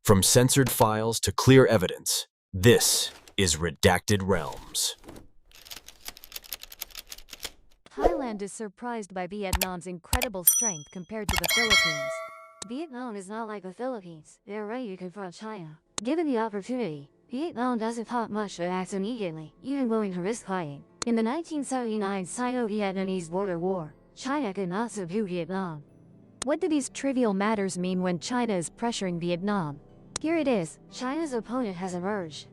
From censored files to clear evidence, this is Redacted Realms. Thailand is surprised by Vietnam's incredible strength compared to the Philippines. Vietnam is not like the Philippines. They're ready to confront China. Given the opportunity, Vietnam doesn't talk much but acts immediately, even willing to risk fighting. In the 1979 Sino-Vietnamese border war, China could not subdue Vietnam. What do these trivial matters mean when China is pressuring Vietnam? Here it is, China's opponent has emerged.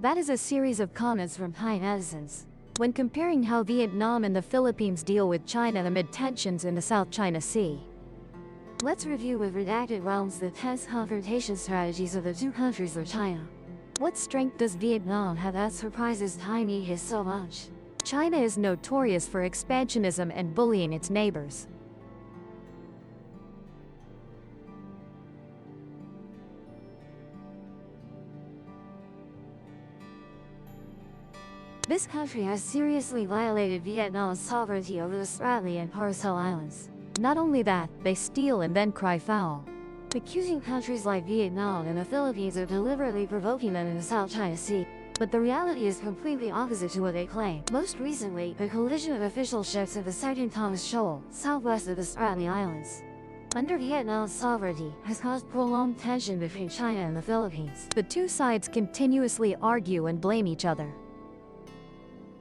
That is a series of comments from Thai netizens. When comparing how Vietnam and the Philippines deal with China amid tensions in the South China Sea. Let's review with Redacted Realms the tense confrontation strategies of the two countries with China. What strength does Vietnam have that surprises Thai media so much? China is notorious for expansionism and bullying its neighbors. This country has seriously violated Vietnam's sovereignty over the Spratly and Paracel Islands. Not only that, they steal and then cry foul. Accusing countries like Vietnam and the Philippines of deliberately provoking them in the South China Sea. But the reality is completely opposite to what they claim. Most recently, a collision of official ships at the Second Thomas Shoal, southwest of the Spratly Islands, under Vietnam's sovereignty, has caused prolonged tension between China and the Philippines. The two sides continuously argue and blame each other.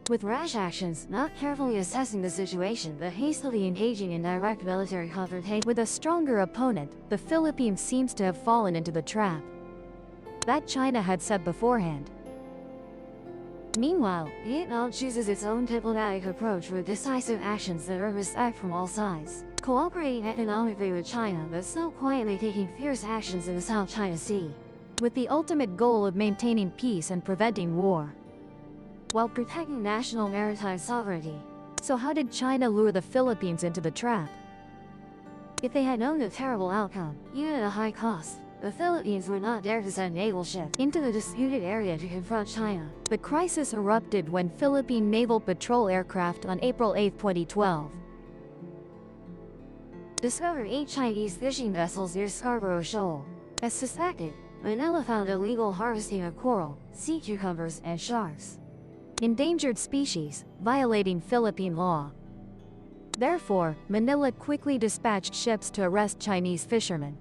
With rash actions, not carefully assessing the situation, but hastily engaging in direct military confrontation with a stronger opponent, the Philippines seems to have fallen into the trap that China had set beforehand. Meanwhile, Vietnam chooses its own diplomatic approach with decisive actions that earn respect from all sides, cooperating economically with China but so quietly taking fierce actions in the South China Sea, with the ultimate goal of maintaining peace and preventing war, while protecting national maritime sovereignty. So how did China lure the Philippines into the trap? If they had known the terrible outcome, even at a high cost, the Philippines would not dare to send naval ships into the disputed area to confront China. The crisis erupted when Philippine Naval Patrol aircraft on April 8, 2012, discovered 8 Chinese fishing vessels near Scarborough Shoal. As suspected, Manila found illegal harvesting of coral, sea cucumbers, and sharks, endangered species, violating Philippine law. Therefore, Manila quickly dispatched ships to arrest Chinese fishermen.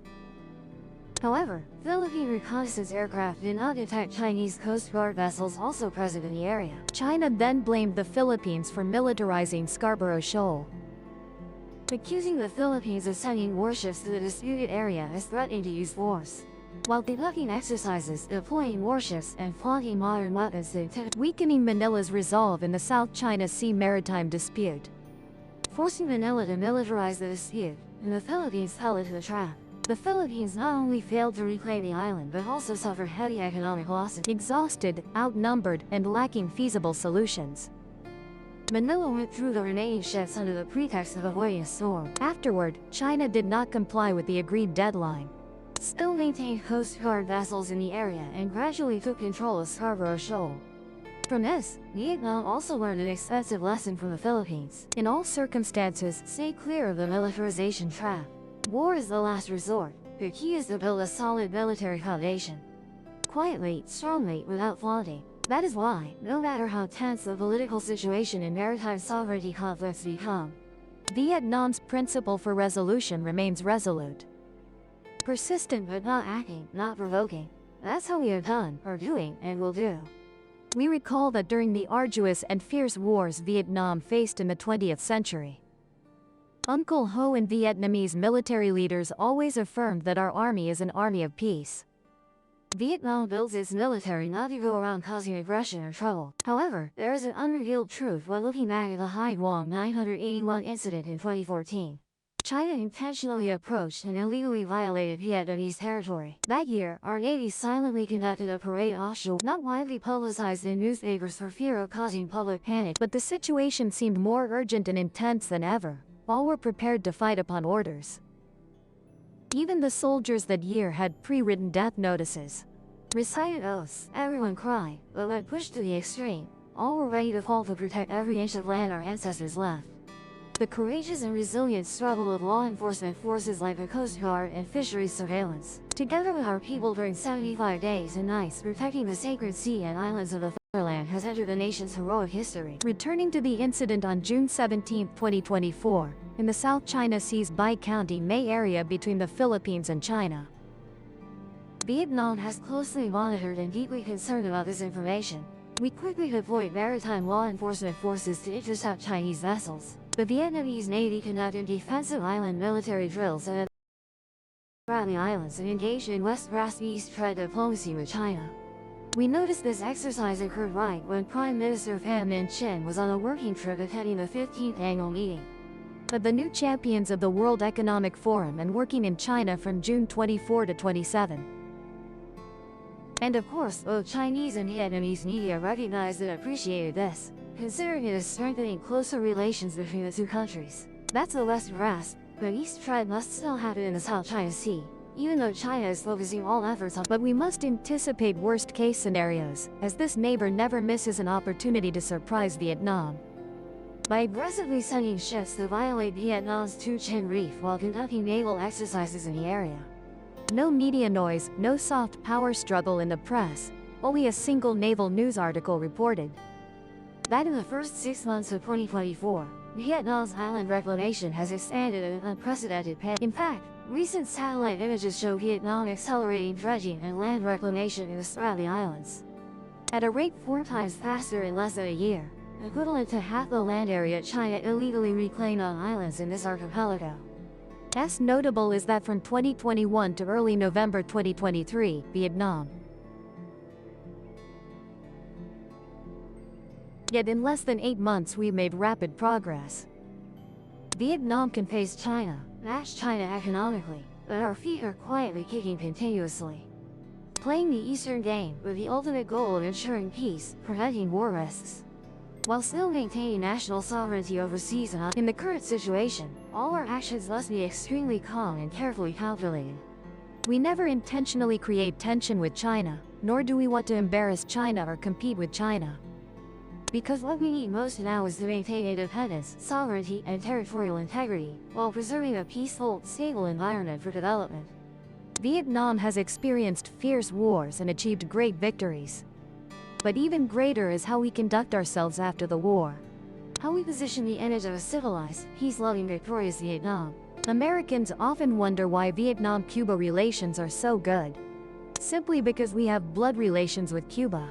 However, Philippine reconnaissance aircraft did not detect Chinese Coast Guard vessels also present in the area. China then blamed the Philippines for militarizing Scarborough Shoal, accusing the Philippines of sending warships to the disputed area as threatening to use force, while conducting exercises, deploying warships, and flaunting modern weapons to weakening Manila's resolve in the South China Sea maritime dispute, forcing Manila to militarize the dispute, and the Philippines fell into the trap. The Philippines not only failed to reclaim the island but also suffered heavy economic losses. Exhausted, outnumbered, and lacking feasible solutions, Manila went through the remaining ships under the pretext of avoiding a storm. Afterward, China did not comply with the agreed deadline, still maintained Coast Guard vessels in the area and gradually took control of Scarborough Shoal. From this, Vietnam also learned an expensive lesson from the Philippines. In all circumstances, stay clear of the militarization trap. War is the last resort. The key is to build a solid military foundation, quietly, strongly, without flaunting. That is why, no matter how tense the political situation in maritime sovereignty conflicts become, Vietnam's principle for resolution remains resolute. Persistent but not acting, not provoking. That's how we have done, are doing, and will do. We recall that during the arduous and fierce wars Vietnam faced in the 20th century, Uncle Ho and Vietnamese military leaders always affirmed that our army is an army of peace. Vietnam builds its military not to go around causing aggression or trouble. However, there is an unrevealed truth when looking back at the Hai Quang 981 incident in 2014. China intentionally approached and illegally violated Vietnamese territory. That year, our Navy silently conducted a parade offshore, not widely publicized in newspapers for fear of causing public panic. But the situation seemed more urgent and intense than ever. All were prepared to fight upon orders. Even the soldiers that year had pre-written death notices, recited oaths, everyone cried, but when pushed to the extreme, all were ready to fall to protect every inch of land our ancestors left. The courageous and resilient struggle of law enforcement forces like the Coast Guard and fisheries surveillance, together with our people during 75 days and nights protecting the sacred sea and islands of the fatherland, has entered the nation's heroic history. Returning to the incident on June 17, 2024, in the South China Sea's Bai County May area between the Philippines and China. Vietnam has closely monitored and deeply concerned about this information. We quickly deployed maritime law enforcement forces to intercept Chinese vessels. The Vietnamese Navy conducted defensive island military drills and around the islands and engaged in West-East trade diplomacy with China. We noticed this exercise occurred right when Prime Minister Pham Minh Chinh was on a working trip attending the 15th annual meeting of the new champions of the World Economic Forum and working in China from June 24 to 27. And of course, both Chinese and Vietnamese media recognized and appreciated this, considering it is strengthening closer relations between the two countries. That's the West grasp, but East trade must still happen in the South China Sea, even though China is focusing all efforts on. But we must anticipate worst-case scenarios, as this neighbor never misses an opportunity to surprise Vietnam. By aggressively sending ships to violate Vietnam's Tu Chin Reef while conducting naval exercises in the area. No media noise, no soft power struggle in the press, only a single naval news article reported that in the first 6 months of 2024, Vietnam's island reclamation has expanded at an unprecedented pace. In fact, recent satellite images show Vietnam accelerating dredging and land reclamation in the Spratly Islands at a rate 4 times faster in less than a year, equivalent to half the land area China illegally reclaimed on islands in this archipelago. As notable is that from 2021 to early November 2023, Vietnam. Yet in less than 8 months we made rapid progress. Vietnam can face China, match China economically, but our feet are quietly kicking continuously. Playing the Eastern game with the ultimate goal of ensuring peace, preventing war risks, while still maintaining national sovereignty overseas. And in the current situation, all our actions must be extremely calm and carefully calculated. We never intentionally create tension with China, nor do we want to embarrass China or compete with China. Because what we need most now is to maintain independence, sovereignty, and territorial integrity, while preserving a peaceful, stable environment for development. Vietnam has experienced fierce wars and achieved great victories. But even greater is how we conduct ourselves after the war. How we position the image of a civilized, peace-loving, victorious Vietnam. Americans often wonder why Vietnam-Cuba relations are so good. Simply because we have blood relations with Cuba.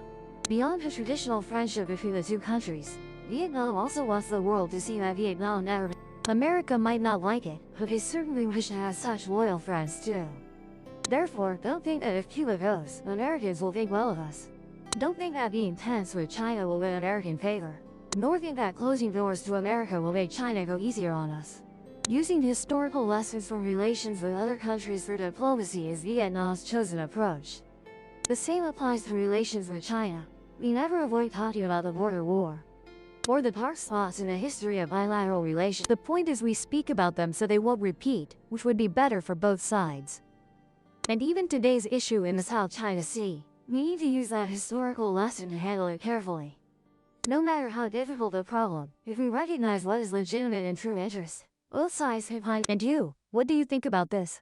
Beyond the traditional friendship between the two countries, Vietnam also wants the world to see that Vietnam never. America might not like it, but they certainly wish to have such loyal friends too. Therefore, don't think that if Cuba goes, Americans will think well of us. Don't think that being tense with China will win American favor. Nor think that closing doors to America will make China go easier on us. Using historical lessons from relations with other countries for diplomacy is Vietnam's chosen approach. The same applies to relations with China. We never avoid talking about the border war, or the dark spots in the history of bilateral relations. The point is we speak about them so they won't repeat, which would be better for both sides. And even today's issue in the South China Sea, we need to use that historical lesson to handle it carefully. No matter how difficult the problem, if we recognize what is legitimate and true interest, both sides can find. And you, what do you think about this?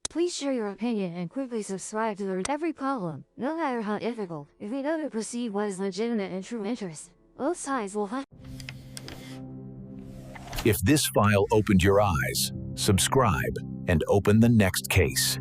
Please share your opinion and quickly subscribe to the every problem, no matter how difficult, if we know to perceive what is legitimate and true interest, both sides will find. If this file opened your eyes, subscribe and open the next case.